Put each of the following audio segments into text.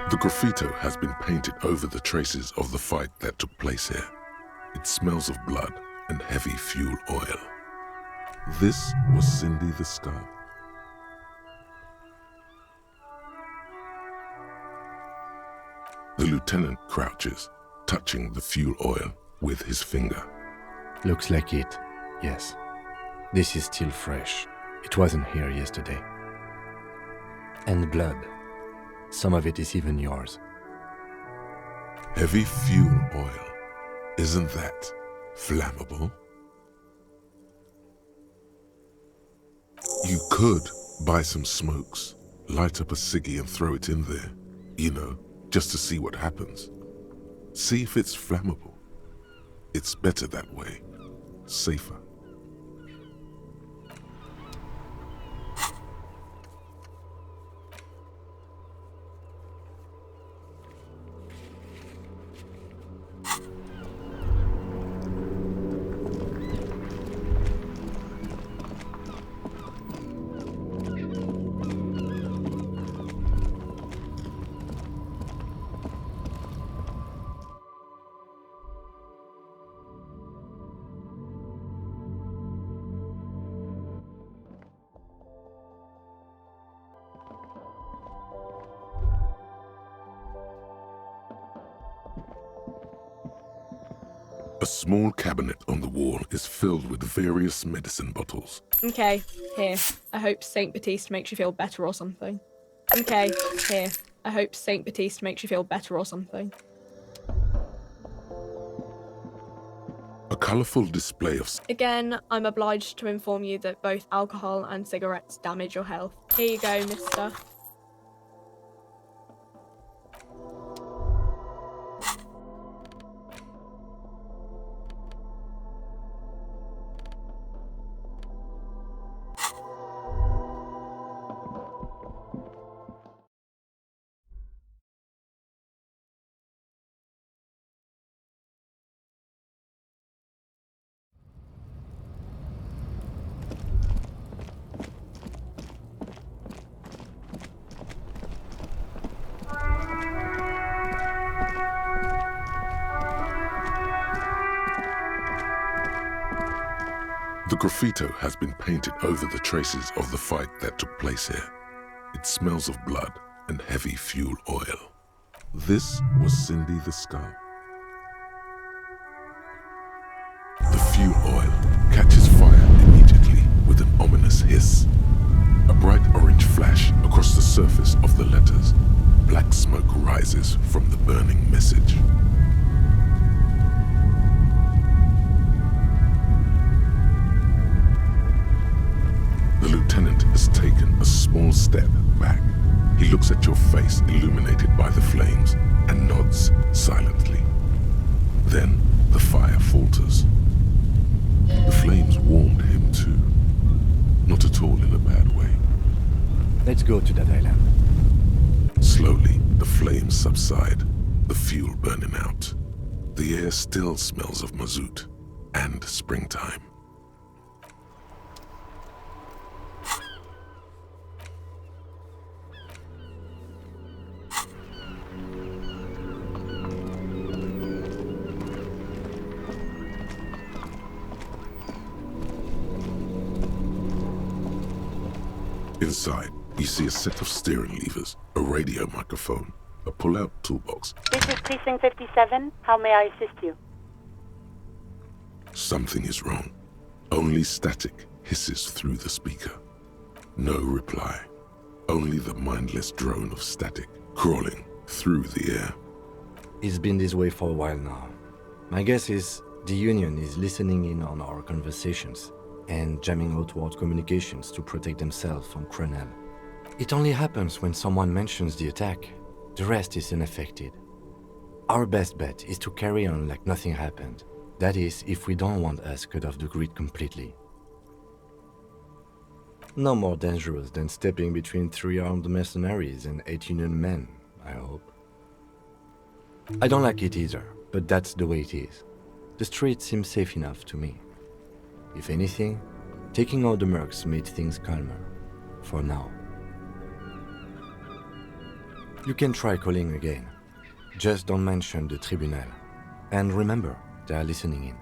The graffito has been painted over the traces of the fight that took place here. It smells of blood and heavy fuel oil. This was Cindy the Skull. The lieutenant crouches, touching the fuel oil with his finger. Looks like it, yes. This is still fresh. It wasn't here yesterday. And blood. Some of it is even yours. Heavy fuel oil. Isn't that flammable? You could buy some smokes, light up a ciggy and throw it in there, you know, just to see what happens. See if it's flammable. It's better that way, safer. A small cabinet on the wall is filled with various medicine bottles. Okay, here. I hope Saint Batiste makes you feel better or something. Okay, here. I hope Saint Batiste makes you feel better or something. A colourful display of... Again, I'm obliged to inform you that both alcohol and cigarettes damage your health. Here you go, mister. The graffito has been painted over the traces of the fight that took place here. It smells of blood and heavy fuel oil. This was Cindy the Skull. The fuel oil catches fire immediately with an ominous hiss. A bright orange flash across the surface of the letters. Black smoke rises from the burning message. The lieutenant has taken a small step back. He looks at your face illuminated by the flames and nods silently. Then the fire falters. The flames warmed him too. Not at all in a bad way. Let's go to that island. Slowly, the flames subside, the fuel burning out. The air still smells of mazout and springtime. Inside, you see a set of steering levers, a radio microphone, a pull-out toolbox. This is Precinct 57. How may I assist you? Something is wrong. Only static hisses through the speaker. No reply. Only the mindless drone of static crawling through the air. It's been this way for a while now. My guess is the Union is listening in on our conversations and jamming outward communications to protect themselves from Cronel. It only happens when someone mentions the attack. The rest is unaffected. Our best bet is to carry on like nothing happened. That is, if we don't want us cut off the grid completely. No more dangerous than stepping between 3 armed mercenaries and 8 Union men, I hope. I don't like it either, but that's the way it is. The street seems safe enough to me. If anything, taking out the mercs made things calmer. For now. You can try calling again. Just don't mention the tribunal. And remember, they are listening in.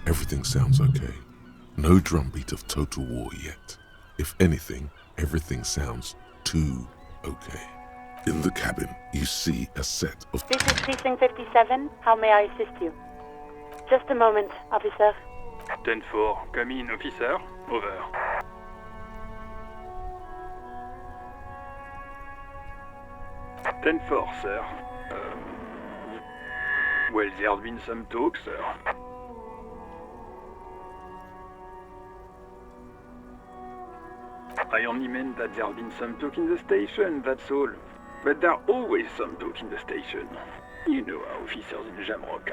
Everything sounds okay. No drumbeat of total war yet. If anything, everything sounds too okay. In the cabin, you see a set of... This is Precinct 57. How may I assist you? Just a moment, officer. 10-4, come in, officer. Over. Ten-4, sir. Well, there's been some talk, sir. I only meant that there's been some talk in the station, that's all. But there's always some talk in the station. You know how officers in Jamrock.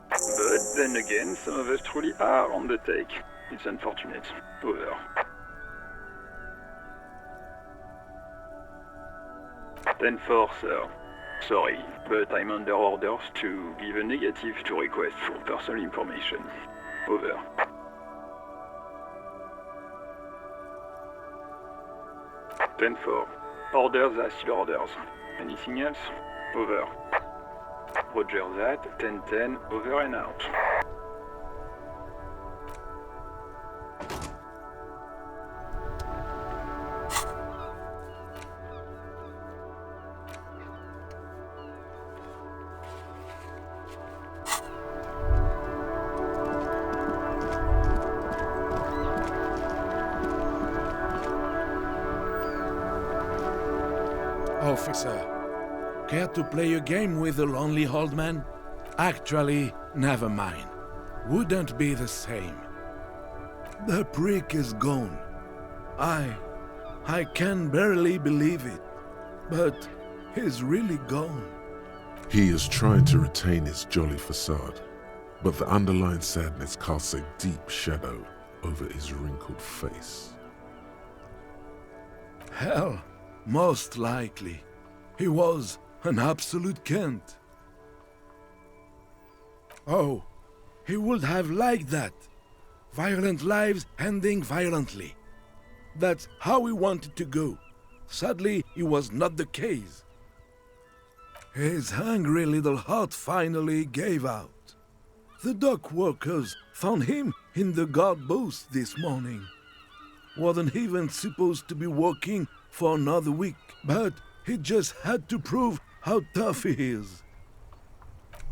But then again, some of us truly are on the take. It's unfortunate. Over. 10-4, sir. Sorry, but I'm under orders to give a negative to request for personal information. Over. Ten-4. Orders are still orders. Anything else? Over. Roger that. 10-10. Over and out. Officer, care to play a game with the lonely old man? Actually, never mind. Wouldn't be the same. The prick is gone. I can barely believe it. But he's really gone. He is trying to retain his jolly facade, but the underlying sadness casts a deep shadow over his wrinkled face. Hell, most likely. He was an absolute cunt. Oh, he would have liked that. Violent lives ending violently. That's how he wanted to go. Sadly, it was not the case. His hungry little heart finally gave out. The dock workers found him in the guard booth this morning. Wasn't even supposed to be working for another week, but he just had to prove how tough he is.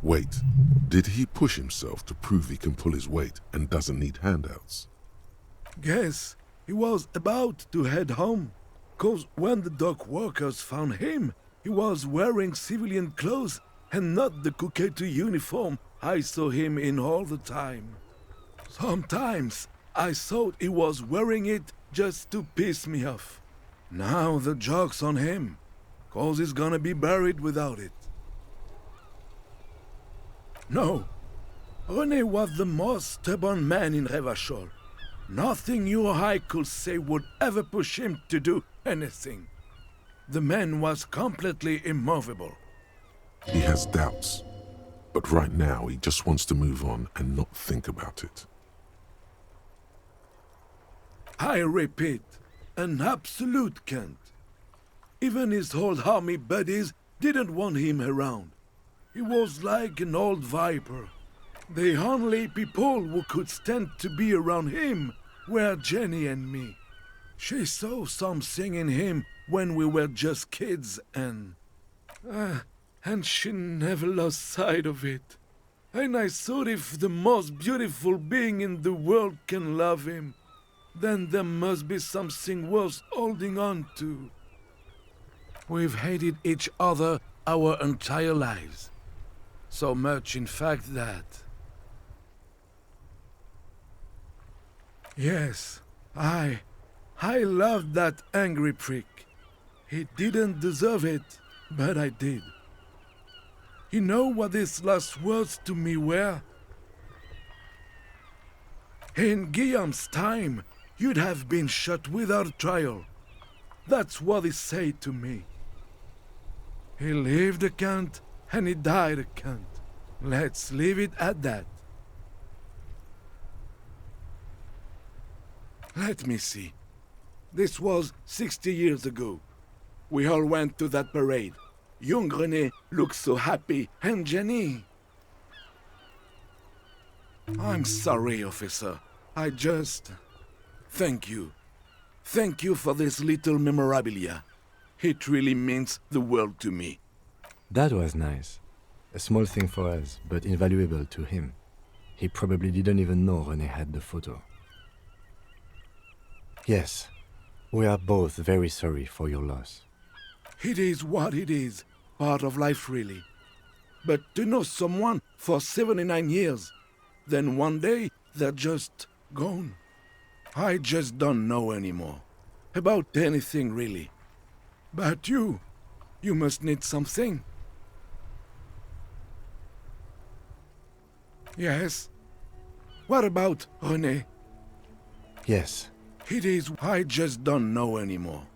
Wait, did he push himself to prove he can pull his weight and doesn't need handouts? Guess he was about to head home, 'cause when the dock workers found him, he was wearing civilian clothes and not the Kuketu uniform I saw him in all the time. Sometimes I thought he was wearing it just to piss me off. Now the joke's on him, 'cause he's gonna be buried without it. No, René was the most stubborn man in Revachol. Nothing you or I could say would ever push him to do anything. The man was completely immovable. He has doubts, but right now he just wants to move on and not think about it. I repeat, an absolute cunt. Even his old army buddies didn't want him around. He was like an old viper. The only people who could stand to be around him were Jenny and me. She saw something in him when we were just kids and she never lost sight of it. And I thought if the most beautiful being in the world can love him, then there must be something worth holding on to. We've hated each other our entire lives. So much, in fact, that... Yes, I loved that angry prick. He didn't deserve it, but I did. You know what his last words to me were? In Guillaume's time, you'd have been shot without trial. That's what he said to me. He lived a cunt, and he died a cunt. Let's leave it at that. Let me see. This was 60 years ago. We all went to that parade. Young René looked so happy, and Jenny... I'm sorry, officer. I just... Thank you. Thank you for this little memorabilia. It really means the world to me. That was nice. A small thing for us, but invaluable to him. He probably didn't even know René had the photo. Yes, we are both very sorry for your loss. It is what it is. Part of life, really. But to know someone for 79 years, then one day they're just gone. I just don't know anymore. About anything, really. But you must need something. Yes? What about René? Yes, It is, I just don't know anymore.